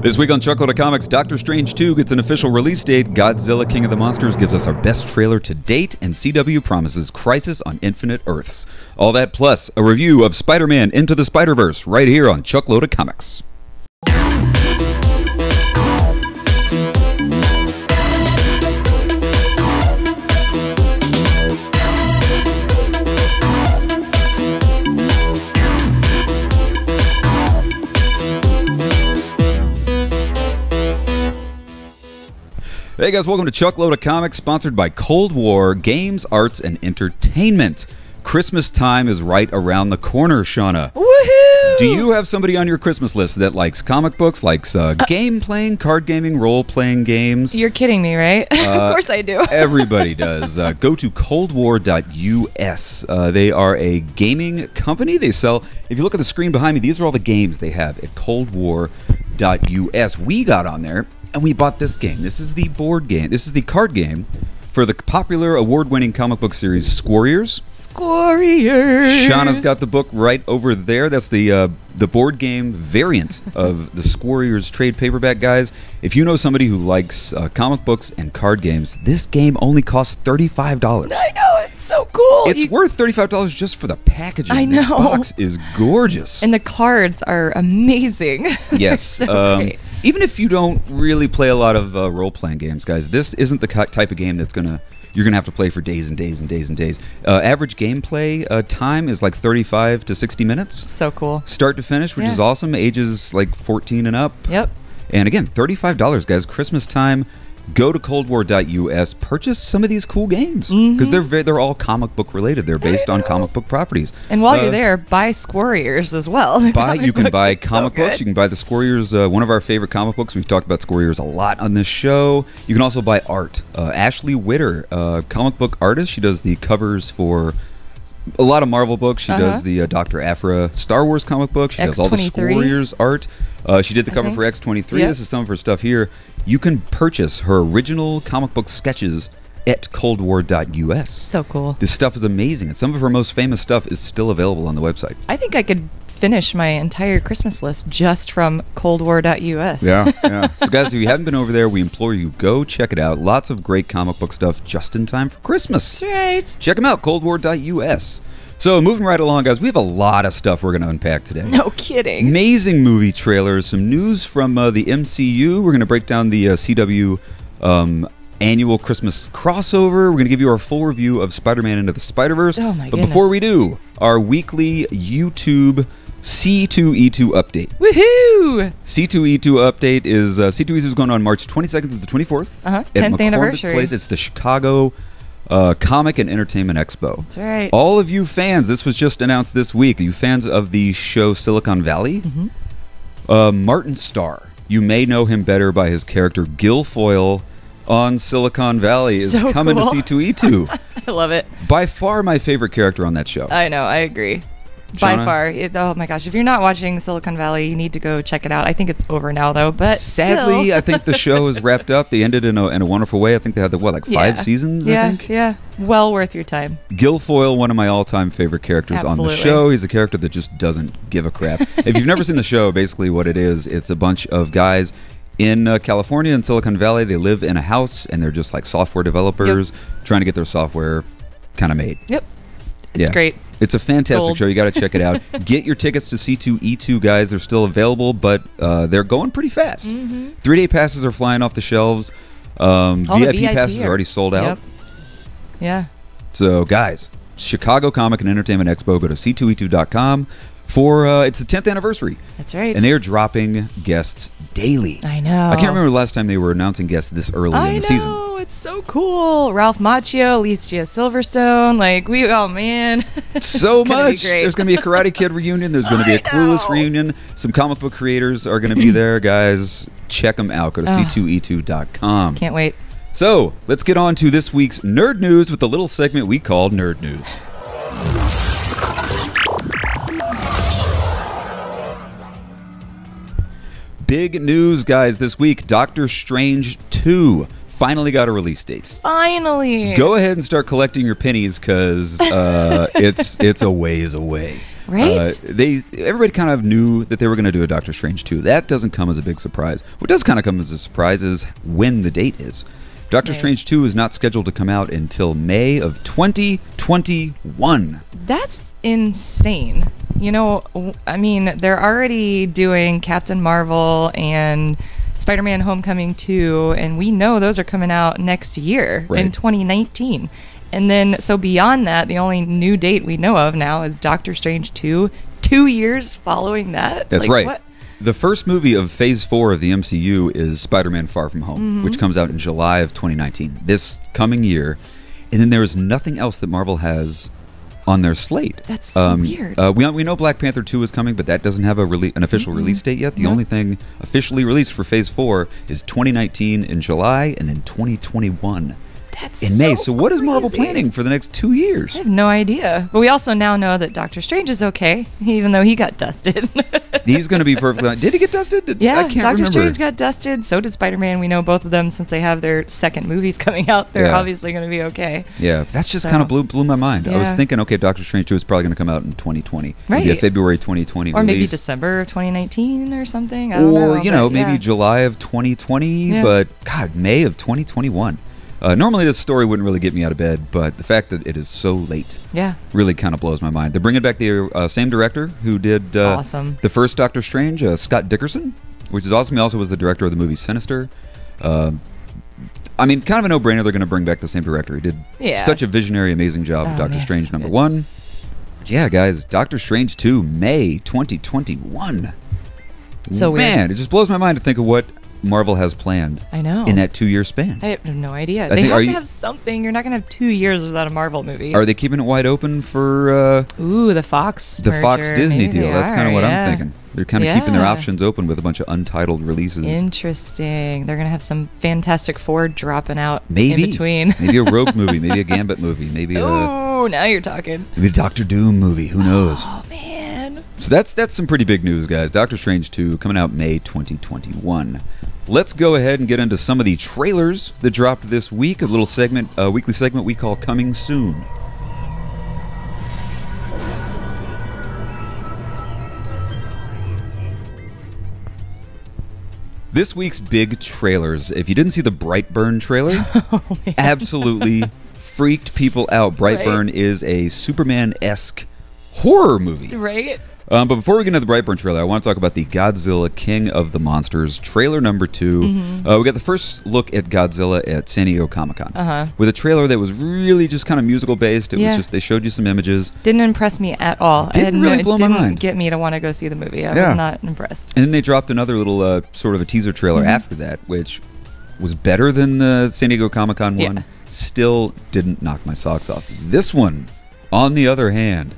This week on Chuckload of Comics, Doctor Strange 2 gets an official release date, Godzilla King of the Monsters gives us our best trailer to date, and CW promises Crisis on Infinite Earths. All that plus a review of Spider-Man Into the Spiderverse right here on Chuckload of Comics. Hey guys, welcome to Chuckload of Comics, sponsored by Cold War Games, Arts, and Entertainment. Christmas time is right around the corner, Shauna. Woohoo! Do you have somebody on your Christmas list that likes comic books, likes game playing, card gaming, role-playing games? You're kidding me, right? Of course I do. Everybody does. Go to coldwar.us. They are a gaming company. They sell, if you look at the screen behind me, these are all the games they have at coldwar.us. We got on there and we bought this game. This is the board game. This is the card game for the popular award-winning comic book series Squarriors. Squarriors. Shauna's got the book right over there. That's the board game variant of the Squarriors trade paperback, guys. If you know somebody who likes comic books and card games, this game only costs $35. I know, it's so cool. It's worth $35 just for the packaging. I know. This box is gorgeous. And the cards are amazing. Yes. So great. Even if you don't really play a lot of role-playing games, guys, this isn't the type of game that's you're gonna have to play for days and days and days and days. Average gameplay time is like 35 to 60 minutes. So cool. Start to finish, which is awesome. Ages like 14 and up. Yep. And again, $35, guys. Christmas time. Go to coldwar.us, purchase some of these cool games because they're all comic book related. They're based on comic book properties. And while you're there, buy Squarriors as well. You can buy comic books. You can buy the Squarriors, one of our favorite comic books. We've talked about Squarriors a lot on this show. You can also buy art. Ashley WITTER, comic book artist. She does the covers for a lot of Marvel books. She does the Dr. Aphra Star Wars comic book. She does all the Squarriors art. She did the cover for X-23. Yep. This is some of her stuff here. You can purchase her original comic book sketches at coldwar.us. So cool. This stuff is amazing, and some of her most famous stuff is still available on the website. I think I could finish my entire Christmas list just from coldwar.us. Yeah. So guys, if you haven't been over there, we implore you, go check it out. Lots of great comic book stuff just in time for Christmas. That's right. Check them out, coldwar.us. So moving right along, guys, we have a lot of stuff we're going to unpack today. No kidding. Amazing movie trailers, some news from the MCU. We're going to break down the CW annual Christmas crossover. We're going to give you our full review of Spider-Man Into the Spiderverse. Oh my But goodness. before we do, our weekly YouTube C2E2 update. Woohoo! C2E2 update is C2E2 is going on March 22nd to the 24th. 10th anniversary. Place. It's the Chicago Comic and Entertainment Expo. That's right. All of you fans, this was just announced this week. Are you fans of the show Silicon Valley? Martin Starr. You may know him better by his character Guilfoyle on Silicon Valley is coming to C2E2. I love it. By far my favorite character on that show. I know, I agree. Shauna? By far. Oh my gosh, if you're not watching Silicon Valley, you need to go check it out. I think it's over now though, but sadly, still. I think the show is wrapped up. They ended in a wonderful way. I think they had 5 seasons, I think? Yeah. Well worth your time. Guilfoyle, one of my all-time favorite characters on the show. He's a character that just doesn't give a crap. If you've never seen the show, basically what it is, it's a bunch of guys in California, in Silicon Valley. They live in a house, and they're just like software developers trying to get their software kind of made. Yep. It's great. It's a fantastic show. You got to check it out. Get your tickets to C2E2, guys. They're still available, but they're going pretty fast. 3-day passes are flying off the shelves. VIP passes are already sold out. Yeah. So, guys, Chicago Comic and Entertainment Expo. Go to C2E2.com for it's the 10th anniversary. That's right. And they are dropping guests daily. I know. I can't remember the last time they were announcing guests this early in the season. I know. It's so cool. Ralph Macchio, Alicia Silverstone. Oh man. So much. There's going to be a Karate Kid reunion. There's going to be a Clueless reunion. Some comic book creators are going to be there, guys. Check them out. Go to C2E2.com. Can't wait. So let's get on to this week's Nerd News with the little segment we called Nerd News. Big news, guys, this week. Doctor Strange 2 finally got a release date. Finally. Go ahead and start collecting your pennies because it's a ways away. Right? Everybody kind of knew that they were going to do a Doctor Strange 2. That doesn't come as a big surprise. What does kind of come as a surprise is when the date is. Doctor Strange 2 is not scheduled to come out until May of 2021. That's insane. You know, I mean, they're already doing Captain Marvel and Spider-Man Homecoming 2, and we know those are coming out next year in 2019. And then, so beyond that, the only new date we know of now is Doctor Strange 2, 2 years following that. That's right. What? The first movie of Phase 4 of the MCU is Spider-Man Far From Home, which comes out in July of 2019, this coming year. And then there is nothing else that Marvel has on their slate. That's so weird. We know Black Panther 2 is coming, but that doesn't have an official release date yet. The only thing officially released for Phase 4 is 2019 in July and then 2021 in May. So what is Marvel planning for the next 2 years? I have no idea. But we also now know that Doctor Strange is okay, even though he got dusted. He's going to be perfectly... Did he get dusted? Yeah, I can't Doctor remember. Strange got dusted. So did Spider-Man. We know both of them since they have their second movies coming out. They're obviously going to be okay. Yeah, that's just kind of blew my mind. I was thinking, okay, Doctor Strange 2 is probably going to come out in 2020. Right. Maybe a February 2020 or release. maybe December of 2019 or something. I don't know. Or, you know, maybe July of 2020. But, God, May of 2021. Normally this story wouldn't really get me out of bed, but the fact that it is so late really kind of blows my mind. They're bringing back the same director who did the first Doctor Strange, Scott Dickerson, which is awesome. He also was the director of the movie Sinister. I mean, kind of a no-brainer they're going to bring back the same director. He did such a visionary, amazing job with Doctor Strange number 1. But yeah, guys, Doctor Strange 2, May 2021. So weird. Man, it just blows my mind to think of what Marvel has planned. I know. In that 2 year span. I have no idea. They have to have something. You're not going to have 2 years without a Marvel movie. Are they keeping it wide open for the Fox the merger. Fox Disney Maybe deal? That's kind of what I'm thinking. They're kind of keeping their options open with a bunch of untitled releases. Interesting. They're going to have some Fantastic Four dropping out in between. Maybe a Rogue movie, maybe a Gambit movie, maybe now you're talking. Maybe a Doctor Doom movie, who knows? Oh man. So that's some pretty big news, guys. Doctor Strange 2 coming out May 2021. Let's go ahead and get into some of the trailers that dropped this week. A little segment, a weekly segment we call Coming Soon. This week's big trailers. If you didn't see the Brightburn trailer, absolutely freaked people out. Brightburn is a Superman-esque horror movie. Right? But before we get into the Brightburn trailer, I want to talk about the Godzilla King of the Monsters trailer number 2. We got the first look at Godzilla at San Diego Comic-Con with a trailer that was really just kind of musical based. It was just, they showed you some images. Didn't impress me at all. Didn't really blow my mind. Get me to want to go see the movie. I was not impressed. And then they dropped another little sort of a teaser trailer after that, which was better than the San Diego Comic-Con one. Still didn't knock my socks off. This one, on the other hand,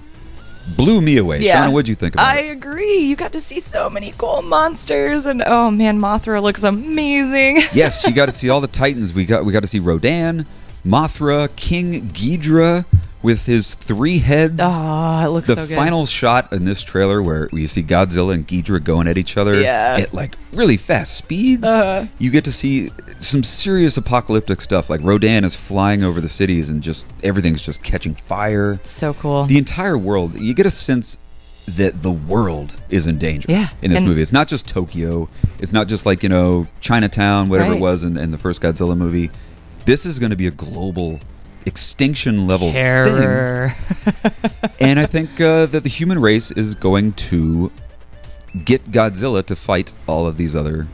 blew me away. Shauna, what'd you think about it? I agree. You got to see so many cool monsters, and oh man, Mothra looks amazing. Yes, you got to see all the Titans. We got to see Rodan, Mothra, King Ghidorah with his 3 heads. Oh, it looks so good. The final shot in this trailer where you see Godzilla and Ghidorah going at each other at like really fast speeds. You get to see some serious apocalyptic stuff. Like Rodan is flying over the cities and just everything's just catching fire. So cool. The entire world. You get a sense that the world is in danger in this movie. It's not just Tokyo. It's not just like, you know, Chinatown, whatever it was in the first Godzilla movie. This is going to be a global extinction level thing. And I think that the human race is going to get Godzilla to fight all of these other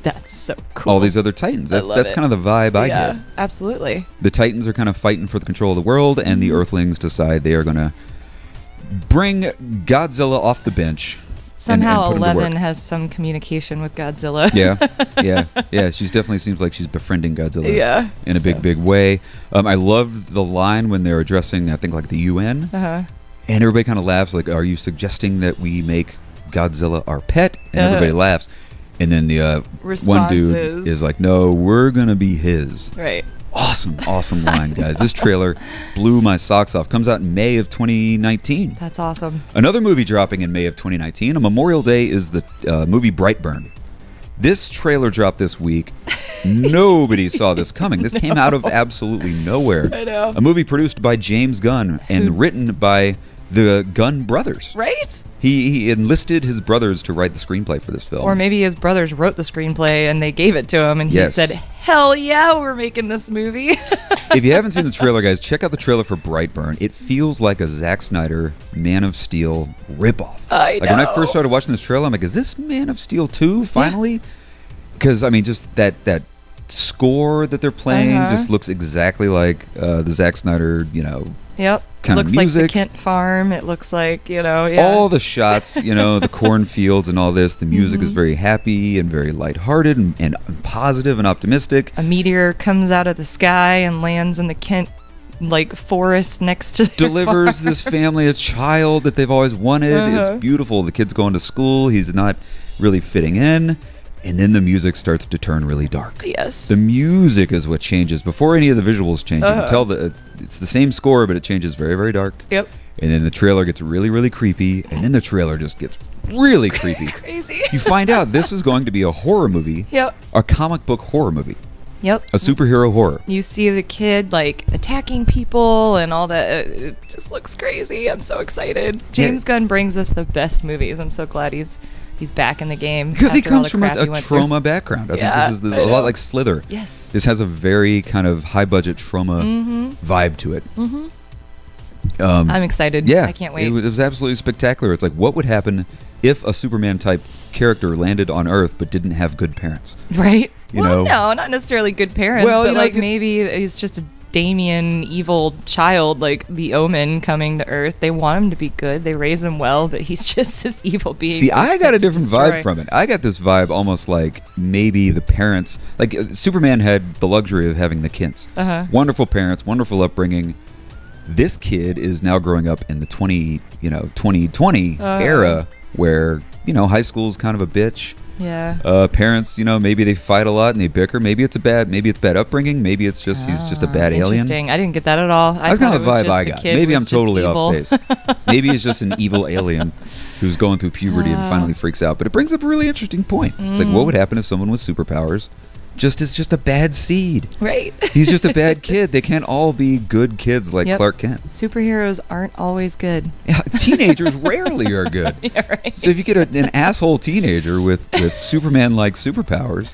all these other Titans. That's kind of the vibe I get. Absolutely. The Titans are kind of fighting for the control of the world, and the Earthlings decide they are going to bring Godzilla off the bench. Somehow 11 has some communication with Godzilla. Yeah. She definitely seems like she's befriending Godzilla in a big way. I love the line when they're addressing, I think, like the UN. And everybody kind of laughs, like, are you suggesting that we make Godzilla our pet? And everybody laughs. And then the one dude is like, no, we're going to be his. Right. Awesome line, guys. This trailer blew my socks off. Comes out in May of 2019. That's awesome. Another movie dropping in May of 2019. On Memorial Day is the movie Brightburn. This trailer dropped this week. Nobody saw this coming. This came out of absolutely nowhere. I know. A movie produced by James Gunn and written by the Gunn brothers. Right? He enlisted his brothers to write the screenplay for this film. Or maybe his brothers wrote the screenplay and they gave it to him and he said, hell yeah, we're making this movie. If you haven't seen the trailer, guys, check out the trailer for Brightburn. It feels like a Zack Snyder Man of Steel ripoff. I know. Like when I first started watching this trailer, I'm like, is this Man of Steel 2 finally? Because, I mean, just that score that they're playing just looks exactly like the Zack Snyder, Yep. kind looks of music. Like the Kent farm. It looks like, all the shots, the cornfields and all this. The music is very happy and very lighthearted and positive and optimistic. A meteor comes out of the sky and lands in the Kent forest next to their delivers farm. this family a child that they've always wanted. It's beautiful. The kid's going to school. He's not really fitting in. And then the music starts to turn really dark. Yes. The music is what changes before any of the visuals change. You can tell that it's the same score, but it changes very, very dark. Yep. And then the trailer gets really, really creepy. And then the trailer just gets really creepy. Crazy. You find out this is going to be a horror movie. Yep. A comic book horror movie. Yep. A superhero horror. You see the kid attacking people and all that. It just looks crazy. I'm so excited. James Gunn brings us the best movies. I'm so glad he's back in the game. Because he comes from a trauma background. I think this is a lot like Slither. Yes. This has a very kind of high-budget trauma vibe to it. I'm excited. Yeah. I can't wait. It was absolutely spectacular. It's like, what would happen if a Superman-type character landed on Earth but didn't have good parents? Right? No, not necessarily good parents, but maybe he's just a Damien evil child, like the Omen coming to Earth. They want him to be good. They raise him well, but he's just this evil being. See, I got a different vibe from it. I got this vibe almost like maybe the parents, like Superman had the luxury of having the Kents. Wonderful parents, wonderful upbringing. This kid is now growing up in the 2020 era where, high school is kind of a bitch. Yeah. Parents, maybe they fight a lot and they bicker. Maybe it's bad upbringing. Maybe it's just he's just a bad alien. Interesting. I didn't get that at all. That's kind of the vibe I got. Maybe I'm totally off base. Maybe he's just an evil alien who's going through puberty and finally freaks out. But it brings up a really interesting point. It's like, what would happen if someone with superpowers is just a bad seed? Right. He's just a bad kid. They can't all be good kids like Clark Kent. Superheroes aren't always good. Yeah, teenagers rarely are good. Yeah, right. So if you get an asshole teenager with Superman-like superpowers,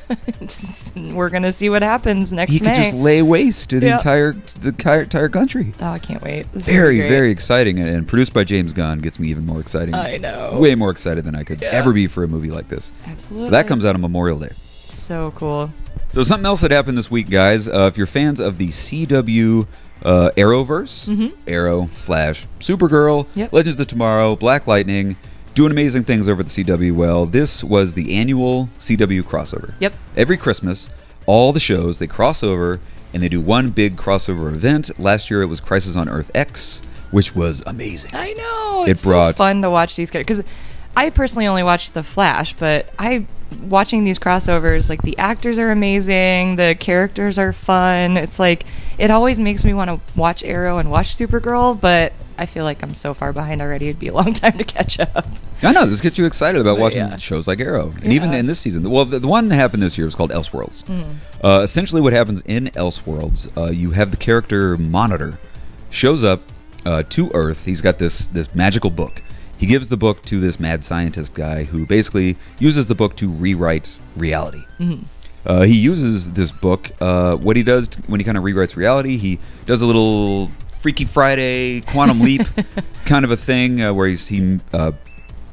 we're gonna see what happens next May. He could just lay waste to the entire country. Oh, I can't wait. This very, very exciting, and produced by James Gunn gets me even more excited. I know. Way more excited than I could ever be for a movie like this. Absolutely. That comes out on Memorial Day. So cool. So something else that happened this week, guys. If you're fans of the CW Arrowverse, Arrow, Flash, Supergirl, Legends of Tomorrow, Black Lightning, doing amazing things over at the CW. Well, this was the annual CW crossover. Yep. Every Christmas, all the shows, they cross over and they do one big crossover event. Last year it was Crisis on Earth X, which was amazing. I know. It's so fun to watch these characters. Because I personally only watched The Flash, but watching these crossovers, like the actors are amazing, the characters are fun. It's like, it always makes me want to watch Arrow and watch Supergirl, but I feel like I'm so far behind already. It'd be a long time to catch up. I know, this gets you excited about watching shows like Arrow. And even in this season, well, the one that happened this year was called Elseworlds. Essentially what happens in Elseworlds, you have the character Monitor shows up to Earth. He's got this magical book. He gives the book to this mad scientist guy who basically uses the book to rewrite reality. He uses this book. What he does when he kind of rewrites reality, he does a little Freaky Friday quantum leap kind of a thing where he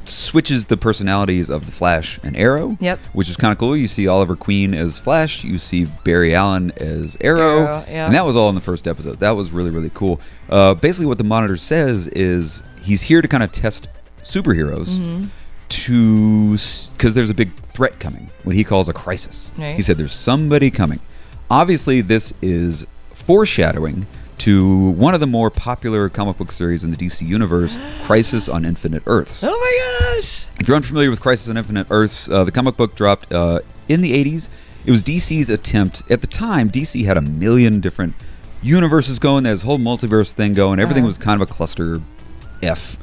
switches the personalities of the Flash and Arrow, which is kind of cool. You see Oliver Queen as Flash, you see Barry Allen as Arrow, and that was all in the first episode. That was really, really cool. Basically what the Monitor says is he's here to kind of test superheroes because there's a big threat coming, what he calls a crisis. He said there's somebody coming. Obviously this is foreshadowing to one of the more popular comic book series in the DC universe, Crisis on Infinite Earths. Oh my gosh! If you're unfamiliar with Crisis on Infinite Earths, the comic book dropped in the 80s. It was DC's attempt. At the time, DC had a million different universes going. There's a whole multiverse thing going. Everything was kind of a cluster F.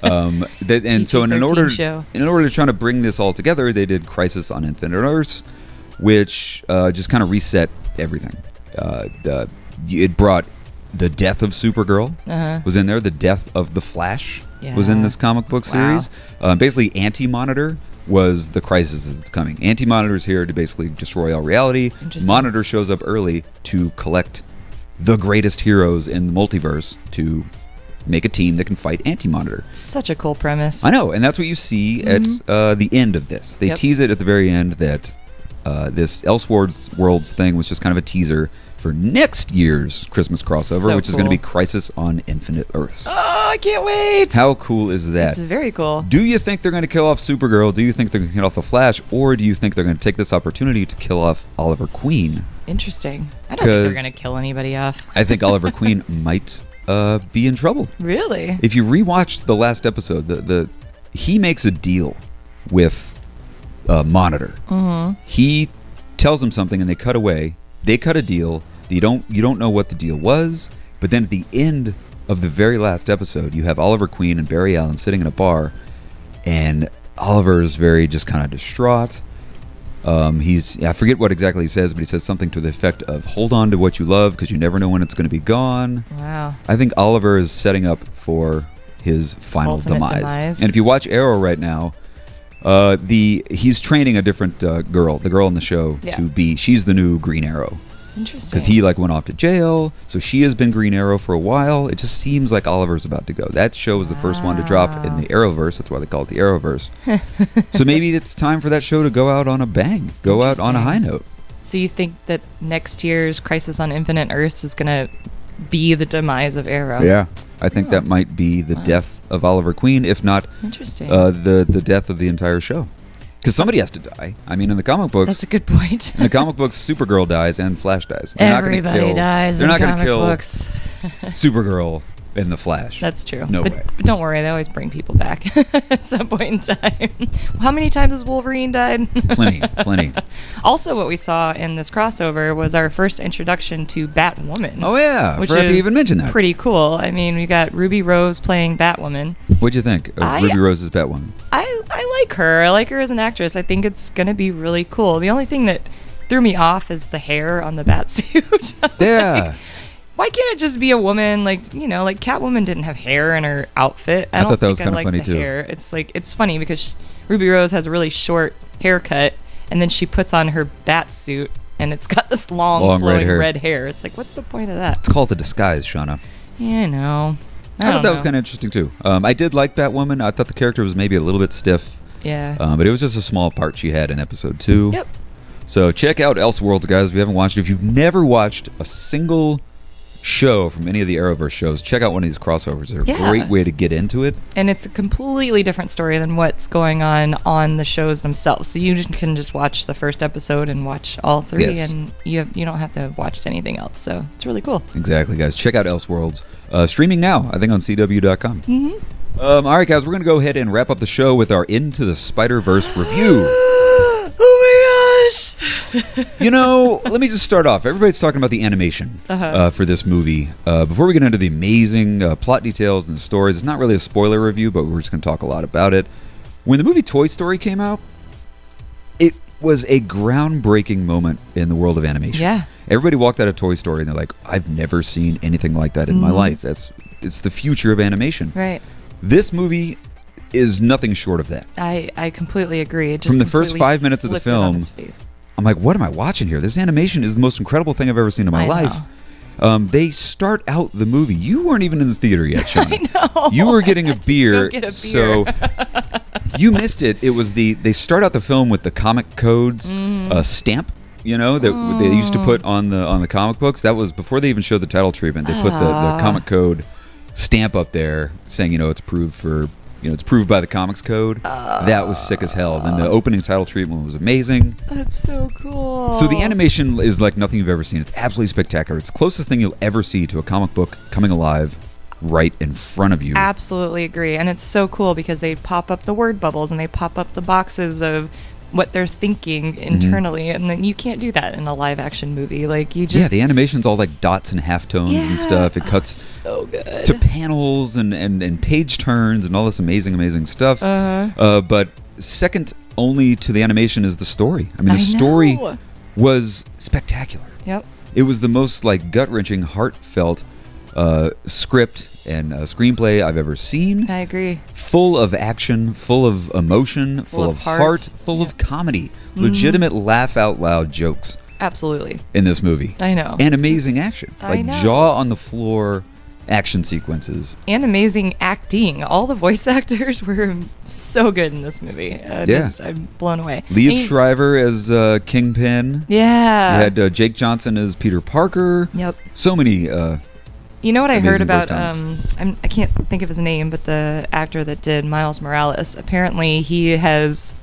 And so in order to try to bring this all together, they did Crisis on Infinite Earths, which just kind of reset everything. It brought The death of Supergirl was in there. The death of the Flash was in this comic book series. Basically, Anti-Monitor was the crisis that's coming. Anti-Monitor's here to basically destroy all reality. Monitor shows up early to collect the greatest heroes in the multiverse to make a team that can fight Anti-Monitor. Such a cool premise. I know, and that's what you see at the end of this. They tease it at the very end that this Elseworlds thing was just kind of a teaser for next year's Christmas crossover, which is going to be Crisis on Infinite Earths. Oh, I can't wait! How cool is that? It's very cool. Do you think they're going to kill off Supergirl? Do you think they're going to kill off the Flash? Or do you think they're going to take this opportunity to kill off Oliver Queen? Interesting. I don't think they're going to kill anybody off. I think Oliver Queen might be in trouble. Really? If you rewatched the last episode, he makes a deal with Monitor. He tells him something, and they cut away. They cut a deal. You don't know what the deal was, but then at the end of the very last episode, you have Oliver Queen and Barry Allen sitting in a bar, and Oliver's very just kind of distraught. I forget what exactly he says, but he says something to the effect of "Hold on to what you love, because you never know when it's going to be gone." Wow. I think Oliver is setting up for his final demise. And if you watch Arrow right now, he's training a different girl, the girl in the show, to be. She's the new Green Arrow. Interesting. Because he went off to jail, so she has been Green Arrow for a while. It just seems like Oliver's about to go. That show was the first one to drop in the Arrowverse. That's why they call it the Arrowverse. So maybe it's time for that show to go out on a bang, go out on a high note. So you think that next year's Crisis on Infinite Earths is going to be the demise of Arrow? Yeah, I think that might be the death of Oliver Queen, if not the death of the entire show. Because somebody has to die. I mean, in the comic books... That's a good point. In the comic books, Supergirl dies and Flash dies. Everybody dies in comic books. Supergirl in the Flash. That's true. No way. But don't worry, they always bring people back at some point in time. How many times has Wolverine died? Plenty. Also, what we saw in this crossover was our first introduction to Batwoman. Oh, yeah. I forgot to even mention that. Pretty cool. I mean, we got Ruby Rose playing Batwoman. What'd you think of Ruby Rose's Batwoman? I like her. I like her as an actress. I think it's going to be really cool. The only thing that threw me off is the hair on the Batsuit. Yeah. Why can't it just be a woman? Like Catwoman didn't have hair in her outfit. I thought that was kind of funny too. Hair. It's funny because Ruby Rose has a really short haircut, and then she puts on her bat suit, and it's got this long flowing red hair. It's like, what's the point of that? It's called a disguise, Shauna. Yeah, I know. I thought that was kind of interesting too. I did like Batwoman. I thought the character was maybe a little bit stiff. Yeah. But it was just a small part she had in episode 2. Yep. So check out Elseworlds, guys, if you haven't watched it. If you've never watched a single show from any of the Arrowverse shows, check out one of these crossovers. They're a great way to get into it. And it's a completely different story than what's going on the shows themselves. So you can just watch the first episode and watch all 3, and you don't have to have watched anything else. So it's really cool. Exactly, guys. Check out Elseworlds. Streaming now, I think, on CW.com. All right, guys, we're going to go ahead and wrap up the show with our Into the Spider-Verse review. Oh my gosh! Let me just start off. Everybody's talking about the animation for this movie. Before we get into the amazing plot details and the stories, it's not really a spoiler review, but we're just going to talk a lot about it. When the movie Toy Story came out, it was a groundbreaking moment in the world of animation. Yeah. Everybody walked out of Toy Story and they're like, I've never seen anything like that in my life. It's the future of animation. Right. This movie is nothing short of that. I completely agree. From the first 5 minutes of the film, I'm like, what am I watching here? This animation is the most incredible thing I've ever seen in my life. They start out the movie. You weren't even in the theater yet, Sean. I know. You were getting a beer, so you missed it. It was they start out the film with the comic codes stamp. That they used to put on the comic books. That was before they even showed the title treatment. They put the comic code stamp up there saying, it's approved for, it's approved by the Comics Code. That was sick as hell. And the opening title treatment was amazing. That's so cool. So the animation is like nothing you've ever seen. It's absolutely spectacular. It's the closest thing you'll ever see to a comic book coming alive right in front of you. Absolutely agree. And it's so cool because they pop up the word bubbles and they pop up the boxes of what they're thinking internally, and then you can't do that in a live action movie. Like you just the animation's all like dots and halftones and stuff. It cuts so good to panels and page turns and all this amazing stuff. But second only to the animation is the story. I mean, the story was spectacular. Yep. It was the most like gut-wrenching, heartfelt script and screenplay I've ever seen. I agree. Full of action, full of emotion, full of heart, full of comedy. Legitimate laugh out loud jokes. Absolutely. In this movie. I know. And amazing action. I know. Jaw on the floor action sequences. And amazing acting. All the voice actors were so good in this movie. I'm blown away. Liev Schreiber as Kingpin. Yeah. We had Jake Johnson as Peter Parker. Yep. So many you know what I heard about I can't think of his name, but the actor that did Miles Morales, apparently he has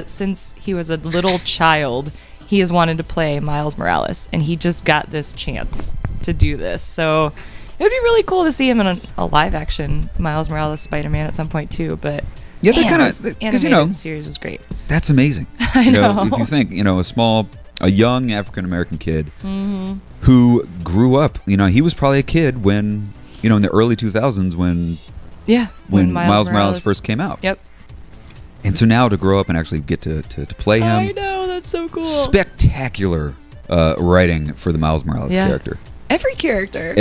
since he was a little child, he has wanted to play Miles Morales, and he just got this chance to do this. So it would be really cool to see him in a live action Miles Morales Spider-Man at some point too. But yeah, that kind of animated series was great. That's amazing. I know. If you think a young African American kid who grew up, he was probably a kid when in the early 2000s when Miles Morales first came out. Yep. And so now to grow up and actually get to play him. I know, that's so cool. Spectacular writing for the Miles Morales character. Every character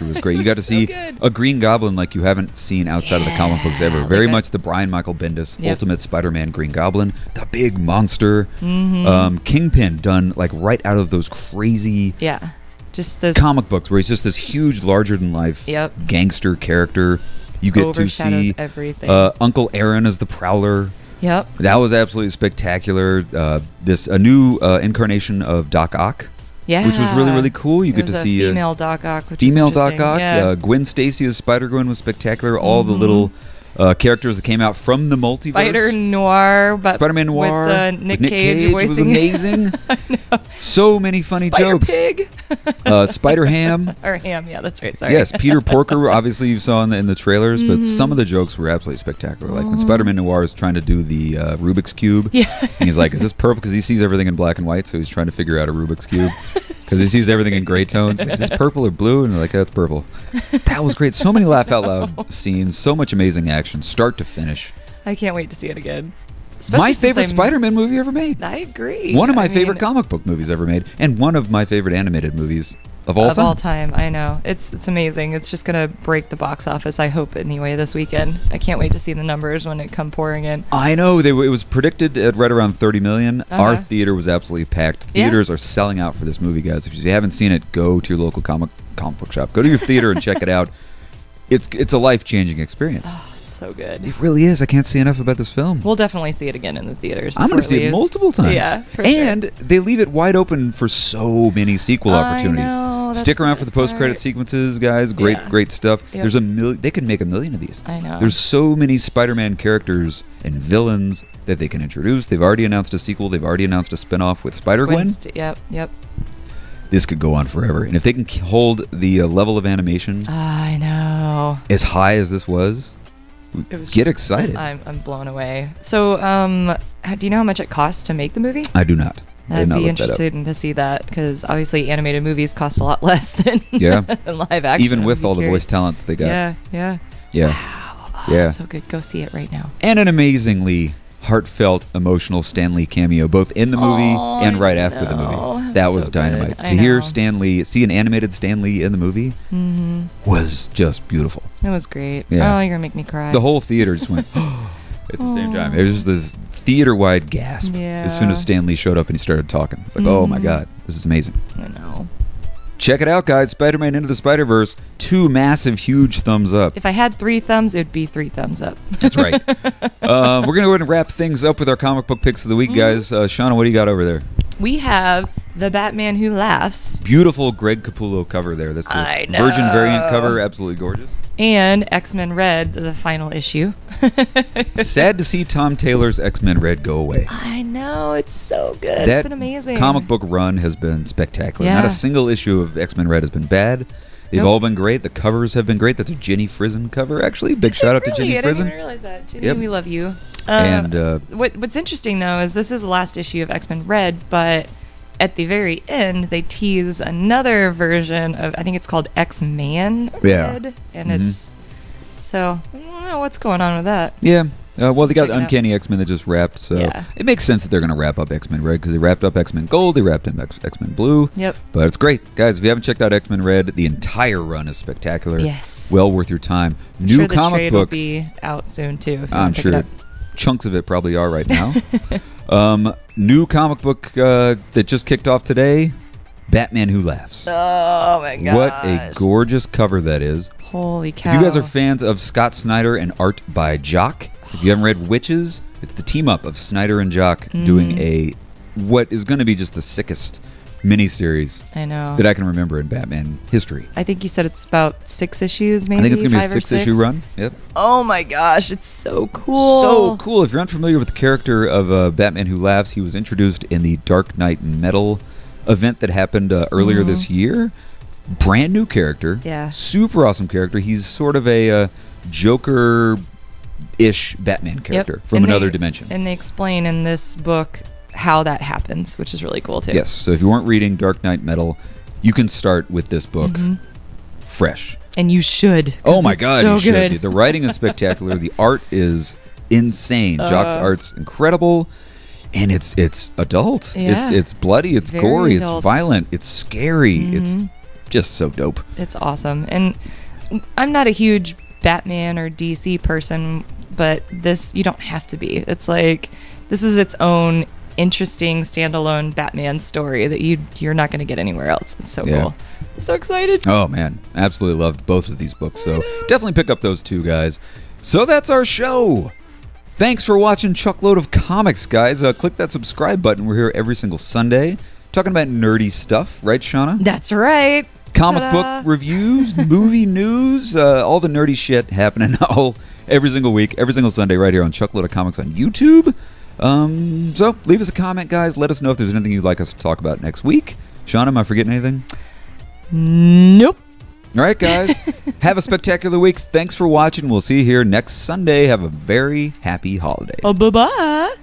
was great. You got to see a Green Goblin like you haven't seen outside of the comic books ever. Very much the Brian Michael Bendis Ultimate Spider-Man Green Goblin. The big monster. Kingpin done right out of those crazy just this comic books where he's just this huge larger-than-life gangster character. You get to see everything. Uncle Aaron as the Prowler. Yep. That was absolutely spectacular. A new incarnation of Doc Ock. Yeah. Which was really, really cool. You get to see female Doc Ock, female Doc Ock. Gwen Stacy as Spider-Gwen was spectacular. All the little characters that came out from the multiverse. Spider-Man Noir with Nick Cage voicing. Was amazing. I know. So many funny jokes. Pig. Spider-Ham. Or Ham, yeah, that's right. Sorry. Yes, Peter Porker, obviously you saw in the trailers, but some of the jokes were absolutely spectacular. Like when Spider-Man Noir is trying to do the Rubik's Cube. Yeah. And he's like, is this purple? Because he sees everything in black and white, so he's trying to figure out a Rubik's Cube. Because he sees everything in gray tones. Is this purple or blue? And they're like, oh, it's purple. That was great. So many laugh out loud scenes. So much amazing action, start to finish. I can't wait to see it again. My favorite Spider-Man movie ever made. I agree. One of my favorite comic book movies ever made. And one of my favorite animated movies of all time. Of all time, I know. It's amazing. It's just going to break the box office, I hope, anyway, this weekend. I can't wait to see the numbers when it come pouring in. I know. It was predicted at right around 30 million. Our theater was absolutely packed. Theaters are selling out for this movie, guys. If you haven't seen it, go to your local comic book shop. Go to your theater and check it out. It's a life-changing experience. Oh, it's so good. It really is. I can't say enough about this film. We'll definitely see it again in the theaters. I'm going to see it multiple times. Yeah, for and they leave it wide open for so many sequel opportunities. Stick around for the post-credit sequences, guys. Great stuff. Yep. There's they could make 1 million of these. I know. There's so many Spider-Man characters and villains that they can introduce. They've already announced a sequel. They've already announced a spin-off with Spider-Gwen. Yep. This could go on forever. And if they can hold the level of animation I know. as high as this was get excited. I'm blown away. So, do you know how much it costs to make the movie? I do not. I'd be interested to see that because obviously animated movies cost a lot less than, than live action. Even with all the voice talent that they got. Yeah. Wow. So good. Go see it right now. And an amazingly heartfelt, emotional Stan Lee cameo, both in the movie and right after the movie. That was dynamite. To hear Stan Lee, see an animated Stan Lee in the movie was just beautiful. It was great. Yeah. Oh, you're going to make me cry. The whole theater just went at the same time. It was just this theater-wide gasp as soon as Stan Lee showed up and he started talking. It's like, oh my God, this is amazing. I know. Check it out, guys. Spider-Man Into the Spiderverse. 2 massive, huge thumbs up. If I had 3 thumbs, it would be 3 thumbs up. That's right. We're going to go ahead and wrap things up with our comic book picks of the week, guys. Shauna, what do you got over there? We have The Batman Who Laughs. Beautiful Greg Capullo cover there. That's the Virgin variant cover. Absolutely gorgeous. And X-Men Red, the final issue. Sad to see Tom Taylor's X-Men Red go away. I know. It's so good. It's been amazing. Comic book run has been spectacular. Not a single issue of X-Men Red has been bad. They've all been great. The covers have been great. That's a Ginny Frizen cover, actually. Big shout out to Ginny Frizen. I didn't even realize that. Ginny, we love you. And what's interesting, though, is this is the last issue of X-Men Red, but at the very end, they tease another version of, I think it's called X-Man Red. And it's, so, I don't know what's going on with that. Yeah. Well, they got Check it out. Uncanny X-Men that just wrapped, so Yeah. it makes sense that they're going to wrap up X-Men Red because they wrapped up X-Men Gold, they wrapped up X-Men Blue. Yep. But it's great. Guys, if you haven't checked out X-Men Red, the entire run is spectacular. Yes. Well worth your time. I'm New sure the comic trade book. will be out soon too. If you I'm want to pick it sure up. chunks of it probably are right now. New comic book that just kicked off today, Batman Who Laughs. Oh my gosh. What a gorgeous cover that is. Holy cow. If you guys are fans of Scott Snyder and art by Jock, if you haven't read Witches, it's the team up of Snyder and Jock doing what is going to be just the sickest miniseries I know. that I can remember in Batman history. I think you said it's about 6 issues, maybe. I think it's going to be a 5 or 6-issue run. Yep. Oh my gosh, it's so cool. So cool. If you're unfamiliar with the character of Batman Who Laughs, he was introduced in the Dark Knight Metal event that happened earlier this year. Brand new character. Yeah. Super awesome character. He's sort of a Joker-ish Batman character from another dimension. And they explain in this book how that happens, which is really cool too. Yes. So if you weren't reading Dark Knight Metal, you can start with this book fresh. And you should. Oh my God, so you should. good. The writing is spectacular. The art is insane. Jock's art's incredible. And it's adult. Yeah. It's bloody. It's Very gory. adult. It's violent. It's scary. It's just so dope. It's awesome. And I'm not a huge Batman or DC person, but this, you don't have to be. It's like, this is its own interesting standalone Batman story that you're not going to get anywhere else. It's so cool. So excited. Oh man, absolutely loved both of these books. So definitely pick up those two, guys. So that's our show. Thanks for watching Chuckload of Comics, guys. Click that subscribe button. We're here every single Sunday talking about nerdy stuff, right, Shauna? That's right. Comic Ta-da. book reviews, movie news, all the nerdy shit happening every single week, every single Sunday right here on Chuckload of Comics on YouTube. So leave us a comment, guys. Let us know if there's anything you'd like us to talk about next week. Shauna, am I forgetting anything? Nope. All right, guys. Have a spectacular week. Thanks for watching. We'll see you here next Sunday. Have a very happy holiday. Oh, bye-bye.